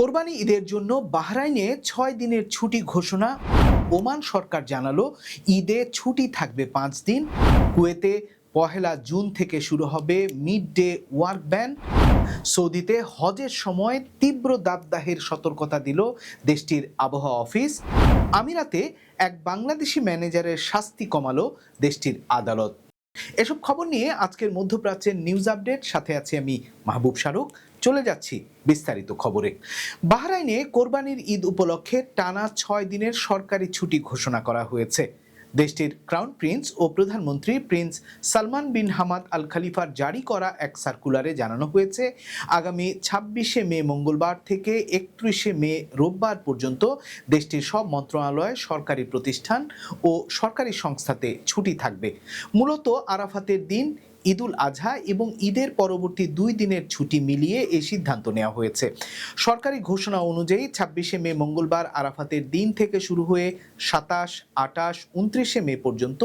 কোরবানি ঈদের জন্য বাহরাইনে ৬ দিনের ছুটি ঘোষণা। ওমান সরকার জানালো ঈদে ছুটি থাকবে ৫ দিন। কুয়েতে পহেলা জুন থেকে শুরু হবে মিড ডে ওয়ার্ক ব্যান। সৌদিতে হজের সময় তীব্র দাবদাহের সতর্কতা দিল দেশটির আবহাওয়া অফিস। আমিরাতে এক বাংলাদেশি ম্যানেজারের শাস্তি কমালো দেশটির আদালত। এসব খবর নিয়ে আজকের মধ্যপ্রাচ্যের নিউজ আপডেট, সাথে আছি আমি মাহবুব শাহরুখ। চলে যাচ্ছি বিস্তারিত খবরে। বাহরাইনে কোরবানির ঈদ উপলক্ষে টানা ৬ দিনের সরকারি ছুটি ঘোষণা করা হয়েছে। দেশটির ক্রাউন প্রিন্স ও প্রধানমন্ত্রী prince Salman bin Hamad Al খালিফার জারি করা এক সার্কুলারে জানানো হয়েছে, আগামী ২৬শে মে মঙ্গলবার থেকে ৩১শে মে রোববার পর্যন্ত দেশটির সব মন্ত্রণালয়, সরকারি প্রতিষ্ঠান ও সরকারি সংস্থাতে ছুটি থাকবে। মূলত আরাফাতের দিন, ঈদুল আজহা এবং ঈদের পরবর্তী ২ দিনের ছুটি মিলিয়ে এই সিদ্ধান্ত নেওয়া হয়েছে। সরকারি ঘোষণা অনুযায়ী ২৬শে মে মঙ্গলবার আরাফাতের দিন থেকে শুরু হয়ে ২৭, ২৮, ২৯শে মে পর্যন্ত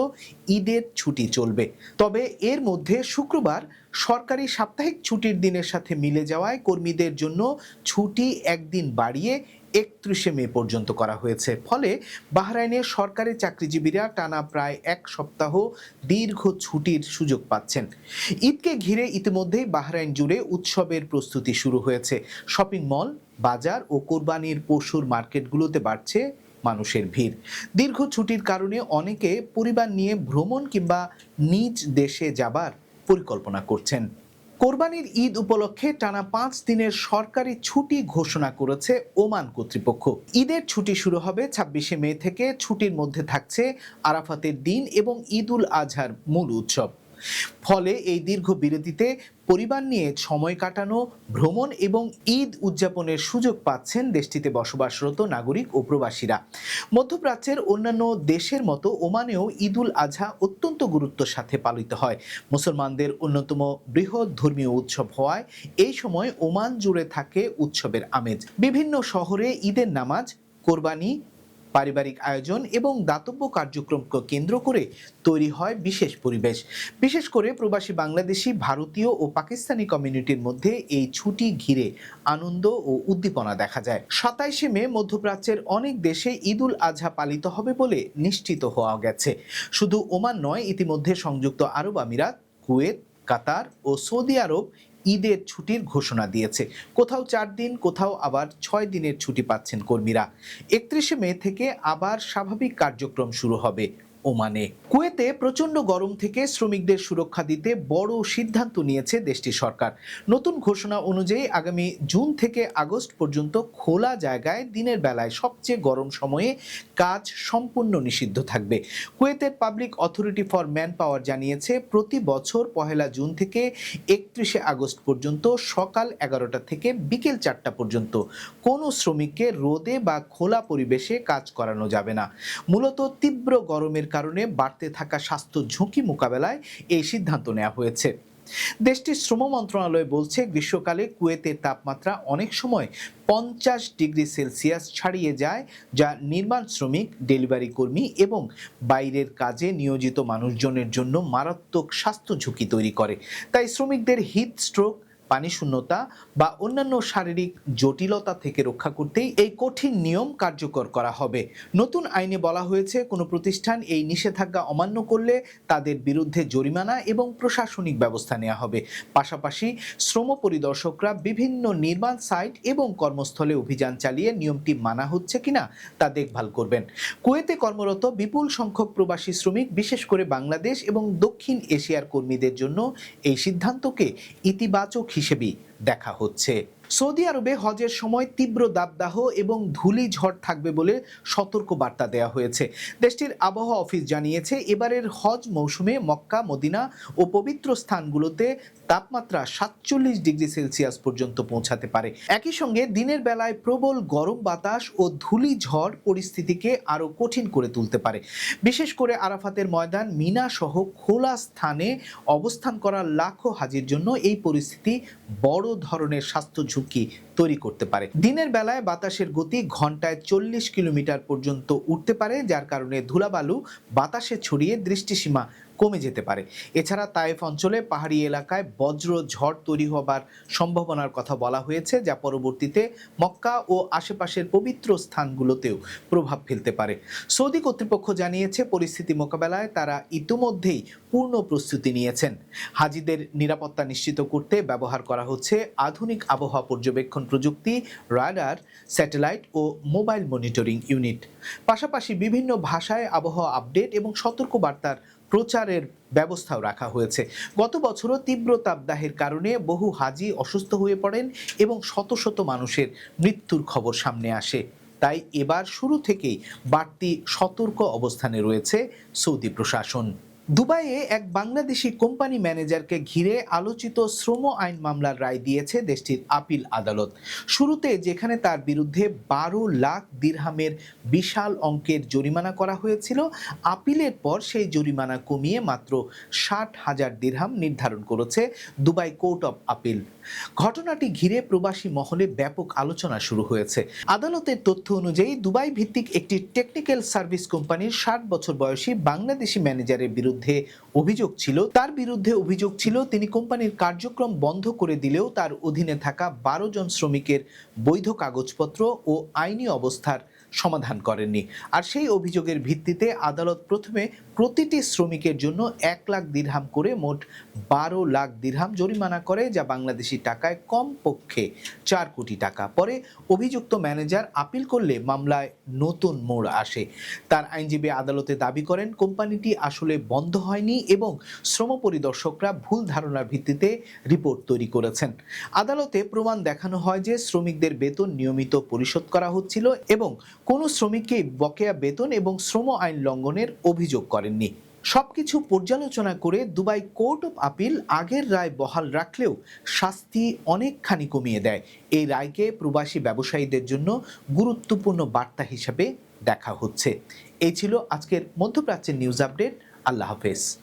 ঈদের ছুটি চলবে। তবে এর মধ্যে শুক্রবার সরকারি সাপ্তাহিক ছুটির দিনের সাথে মিলে যাওয়ায় কর্মীদের জন্য ছুটি একদিন বাড়িয়ে ৩১শে মে পর্যন্ত করা হয়েছে। ফলে বাহরাইনের সরকারি চাকরিজীবীরা টানা প্রায় ১ সপ্তাহ দীর্ঘ ছুটির সুযোগ পাচ্ছেন। ঈদকে ঘিরে ইতিমধ্যেই বাহরাইন জুড়ে উৎসবের প্রস্তুতি শুরু হয়েছে। শপিং মল, বাজার ও কোরবানির পশুর মার্কেটগুলোতে বাড়ছে মানুষের ভিড়। দীর্ঘ ছুটির কারণে অনেকে পরিবার নিয়ে ভ্রমণ কিংবা নিজ দেশে যাবার পরিকল্পনা করছেন। কোরবানির ঈদ উপলক্ষে টানা ৫ দিনের সরকারি ছুটি ঘোষণা করেছে ওমান কর্তৃপক্ষ। ঈদের ছুটি শুরু হবে ২৬শে মে থেকে। ছুটির মধ্যে থাকছে আরাফাতের দিন এবং ঈদুল আজহার মূল উৎসব। ফলে এই দীর্ঘ বিরতিতে পরিবার নিয়ে সময় কাটানো, ভ্রমণ এবং ঈদ উদযাপনের সুযোগ পাচ্ছেন দেশটিতে বসবাসরত নাগরিক ও প্রবাসীরা। মধ্যপ্রাচ্যের অন্যান্য দেশের মতো ওমানেও ঈদুল আজহা অত্যন্ত গুরুত্বের সাথে পালিত হয়। মুসলমানদের অন্যতম বৃহৎ ধর্মীয় উৎসব হওয়ায় এই সময় ওমান জুড়ে থাকে উৎসবের আমেজ। বিভিন্ন শহরে ঈদের নামাজ, কোরবানি, পারিবারিক আয়োজন এবং দাতব্য কার্যক্রমকে কেন্দ্র করে তৈরি হয় বিশেষ পরিবেশ। বিশেষ করে প্রবাসী বাংলাদেশি, ভারতীয় ও পাকিস্তানি কমিউনিটির মধ্যে এই ছুটি ঘিরে আনন্দ ও উদ্দীপনা দেখা যায়। ২৭শে মে মধ্যপ্রাচ্যের অনেক দেশে ঈদুল আজহা পালিত হবে বলে নিশ্চিত হওয়া গেছে। শুধু ওমান নয়, ইতিমধ্যে সংযুক্ত আরব আমিরাত, কুয়েত, কাতার ও সৌদি আরব ঈদের ছুটির ঘোষণা দিয়েছে। কোথাও ৪ দিন, কোথাও আবার ৬ দিনের ছুটি পাচ্ছেন কর্মীরা। ৩১শে মে থেকে আবার স্বাভাবিক কার্যক্রম শুরু হবে ওমানে। কুয়েতে প্রচণ্ড গরম থেকে শ্রমিকদের সুরক্ষা দিতে বড় সিদ্ধান্ত নিয়েছে দেশটির সরকার। নতুন ঘোষণা অনুযায়ী আগামী জুন থেকে আগস্ট পর্যন্ত খোলা জায়গায় দিনের বেলায় সবচেয়ে গরম সময়ে কাজ সম্পূর্ণ নিষিদ্ধ থাকবে। কুয়েতের public authority for man power জানিয়েছে, প্রতি বছর পহেলা জুন থেকে ৩১শে আগস্ট পর্যন্ত সকাল ১১টা থেকে বিকেল ৪টা পর্যন্ত কোনো শ্রমিককে রোদে বা খোলা পরিবেশে কাজ করানো যাবে না। মূলত তীব্র গরমের কারণে বাড়তে থাকা স্বাস্থ্য ঝুঁকি মোকাবেলায় এই সিদ্ধান্ত নেওয়া হয়েছে। দেশটির শ্রম মন্ত্রণালয় বলছে, গ্রীষ্মকালে কুয়েতের তাপমাত্রা অনেক সময় ৫০ ডিগ্রি সেলসিয়াস ছাড়িয়ে যায়, যা নির্মাণ শ্রমিক, ডেলিভারি কর্মী এবং বাইরের কাজে নিয়োজিত মানুষজনের জন্য মারাত্মক স্বাস্থ্য ঝুঁকি তৈরি করে। তাই শ্রমিকদের হিট স্ট্রোক, পানি শূন্যতা বা অন্যান্য শারীরিক জটিলতা থেকে রক্ষা করতেই এই কঠিন নিয়ম কার্যকর করা হবে। নতুন আইনে বলা হয়েছে, কোনো প্রতিষ্ঠান এই নিষেধাজ্ঞা অমান্য করলে তাদের বিরুদ্ধে জরিমানা এবং প্রশাসনিক ব্যবস্থা নেওয়া হবে। পাশাপাশি শ্রম পরিদর্শকরা বিভিন্ন নির্মাণ সাইট এবং কর্মস্থলে অভিযান চালিয়ে নিয়মটি মানা হচ্ছে কিনা তা দেখভাল করবেন। কুয়েতে কর্মরত বিপুল সংখ্যক প্রবাসী শ্রমিক, বিশেষ করে বাংলাদেশ এবং দক্ষিণ এশিয়ার কর্মীদের জন্য এই সিদ্ধান্তকে ইতিবাচক হিসেবেই দেখা হচ্ছে। সৌদি আরবে হজের সময় তীব্র দাবদাহ এবং ধূলি ঝড় থাকবে বলে সতর্ক বার্তা দেওয়া হয়েছে। দেশটির আবহাওয়া অফিস জানিয়েছে, এবারের হজ মৌসুমে মক্কা, মদিনা ও পবিত্র স্থানগুলোতে তাপমাত্রা ৪৭ ডিগ্রি সেলসিয়াস পর্যন্ত পৌঁছাতে পারে। একই সঙ্গে দিনের বেলায় প্রবল গরম বাতাস ও ধূলি ঝড় পরিস্থিতিকে আরও কঠিন করে তুলতে পারে। বিশেষ করে আরাফাতের ময়দান, মিনা সহ খোলা স্থানে অবস্থান করা লাখো হাজির জন্য এই পরিস্থিতি বড় ধরনের স্বাস্থ্য ঝুঁকি তৈরি করতে পারে। দিনের বেলায় বাতাসের গতি ঘন্টায় ৪০ কিলোমিটার পর্যন্ত উঠতে পারে, যার কারণে ধুলাবালু বাতাসে ছড়িয়ে দৃষ্টিসীমা কমে যেতে পারে। এছাড়া তায়েফ অঞ্চলে পাহাড়ি এলাকায় বজ্র ঝড় তৈরি হবার সম্ভাবনার কথা বলা হয়েছে, যা পরবর্তীতে মক্কা ও আশেপাশের পবিত্র স্থানগুলোতেও প্রভাব ফেলতে পারে। সৌদি কর্তৃপক্ষ জানিয়েছে, পরিস্থিতি মোকাবেলায় তারা ইতিমধ্যেই পূর্ণ প্রস্তুতি নিয়েছেন। হাজিদের নিরাপত্তা নিশ্চিত করতে ব্যবহার করা হচ্ছে আধুনিক আবহাওয়া পর্যবেক্ষণ প্রযুক্তি, রাডার, স্যাটেলাইট ও মোবাইল মনিটরিং ইউনিট। পাশাপাশি বিভিন্ন ভাষায় আবহাওয়া আপডেট এবং সতর্কবার্তার প্রচারের ব্যবস্থাও রাখা হয়েছে। গত বছরও তীব্র তাপদাহের কারণে বহু হাজি অসুস্থ হয়ে পড়েন এবং শত শত মানুষের মৃত্যুর খবর সামনে আসে। তাই এবার শুরু থেকেই বাড়তি সতর্ক অবস্থানে রয়েছে সৌদি প্রশাসন। দুবাইয়ে এক বাংলাদেশি কোম্পানি ম্যানেজারকে ঘিরে আলোচিত শ্রম আইন মামলার রায় দিয়েছে দেশটির আপিল আদালত। শুরুতে যেখানে তার বিরুদ্ধে 12 লাখ দিরহামের বিশাল অঙ্কের জরিমানা করা হয়েছিল, আপিলের পর সেই জরিমানা কমিয়ে মাত্র 60,000 দিরহাম নির্ধারণ করেছে দুবাই কোর্ট অফ আপিল। ঘটনাটি ঘিরে প্রবাসী মহলে ব্যাপক আলোচনা শুরু হয়েছে। আদালতের তথ্য অনুযায়ী দুবাই ভিত্তিক একটি টেকনিক্যাল সার্ভিস কোম্পানির 60 বছর বয়সী বাংলাদেশি ম্যানেজারের বিরুদ্ধে তার বিরুদ্ধে অভিযোগ ছিল তিনি কোম্পানির কার্যক্রম বন্ধ করে দিলেও তার অধীনে থাকা 12 জন শ্রমিকের বৈধ কাগজপত্র ও আইনি অবস্থার সমাধান করেননি। আর সেই অভিযোগের ভিত্তিতে আদালত প্রথমে প্রতিটি শ্রমিকের জন্য 1 লাখ দিরহাম করে মোট 12 লাখ দিরহাম জরিমানা করে, যা বাংলাদেশি টাকায় কমপক্ষে 4 কোটি টাকা। পরে অভিযুক্ত ম্যানেজার আপিল করলে মামলায় নতুন মোড় আসে। তার আইনজীবী আদালতে দাবি করেন কোম্পানিটি আসলে বন্ধ হয়নি এবং শ্রম পরিদর্শকরা ভুল ধারণার ভিত্তিতে রিপোর্ট তৈরি করেছেন। আদালতে প্রমাণ দেখানো হয় যে শ্রমিকদের বেতন নিয়মিত পরিশোধ করা হচ্ছিল এবং কোনো শ্রমিককেই বকেয়া বেতন এবং শ্রম আইন লঙ্ঘনের অভিযোগ করেননি। সবকিছু পর্যালোচনা করে দুবাই কোর্ট অফ আপিল আগের রায় বহাল রাখলেও শাস্তি অনেকখানি কমিয়ে দেয়। এই রায়কে প্রবাসী ব্যবসায়ীদের জন্য গুরুত্বপূর্ণ বার্তা হিসেবে দেখা হচ্ছে। এই ছিল আজকের মধ্যপ্রাচ্যের নিউজ আপডেট। আল্লাহ হাফেজ।